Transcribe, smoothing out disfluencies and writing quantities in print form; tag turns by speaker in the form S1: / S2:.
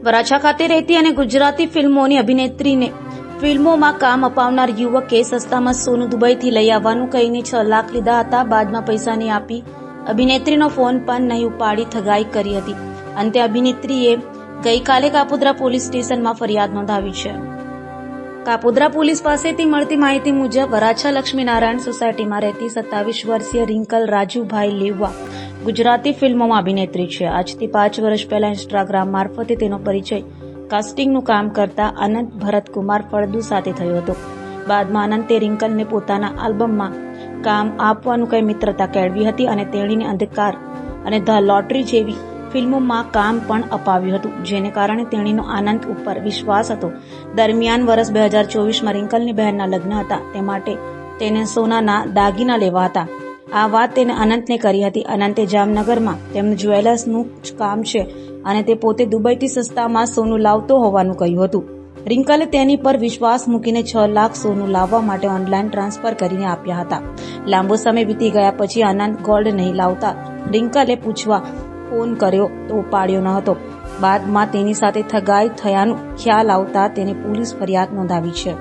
S1: વરાછા ખાતે રહેતી અને ગુજરાતી ફિલ્મોની અભિનેત્રીને ફિલ્મોમાં કામ અપાવનાર યુવકે સસ્તામાં સોનું દુબઈથી લઈ આવવાનું કહીને 6 લાખ લીધા હતા. બાદમાં પૈસા નહીં આપી અભિનેત્રીનો ફોન પણ નહીં ઉપાડી ઠગાઈ કરી હતી. અંતે અભિનેત્રીએ ગઈકાલે કાપોદ્રા પોલીસ સ્ટેશનમાં ફરિયાદ નોંધાવી છે. કાપોદ્રા પોલીસ પાસેથી મળતી માહિતી મુજબ વરાછા લક્ષ્મીનારાયણ સોસાયટીમાં રહેતી 27 વર્ષીય રિંકલ રાજુભાઈ લેવા ગુજરાતી ફિલ્મોમાં અભિનેત્રી છે. આજથી 5 વર્ષ પહેલા ઇન્સ્ટાગ્રામ મારફતે તેનો પરિચય કાસ્ટિંગનું કામ કરતા અનંત ભરતકુમાર ફળદુ સાથે થયો હતો. બાદમાં અનંતે રિંકલને પોતાના આલ્બમમાં કામ આપવાનું કઈ મિત્રતા કેળવી હતી અને તેણીને અંધકાર અને ધ લોટરી જેવી ફિલ્મોમાં કામ પણ અપાવ્યું હતું, જેને કારણે તેણીનો આનંદ ઉપર વિશ્વાસ હતો. દરમિયાન વર્ષ 2024માં રિંકલની બહેનના લગ્ન હતા, તે માટે તેને સોનાના દાગીના લેવા હતા. આ વાત તેને અનંતને કરી હતી. અનંતે જામનગરમાં તેમનું જ્વેલર્સનું કામ છે અને તે પોતે દુબઈથી સસ્તામાં સોનું લાવતો હોવાનું કહ્યું હતું. રિંકલે તેની પર વિશ્વાસ મૂકીને 6 લાખ સોનું લાવવા માટે ઓનલાઈન ટ્રાન્સફર કરીને આપ્યા હતા. લાંબો સમય વીતી ગયા પછી અનંત ગોલ્ડ નહીં લાવતા રિંકલે પૂછવા ફોન કર્યો તો ઉપાડ્યો ન હતો. બાદમાં તેની સાથે ઠગાઈ થયાનું ખ્યાલ આવતા તેને પોલીસ ફરિયાદ નોંધાવી છે.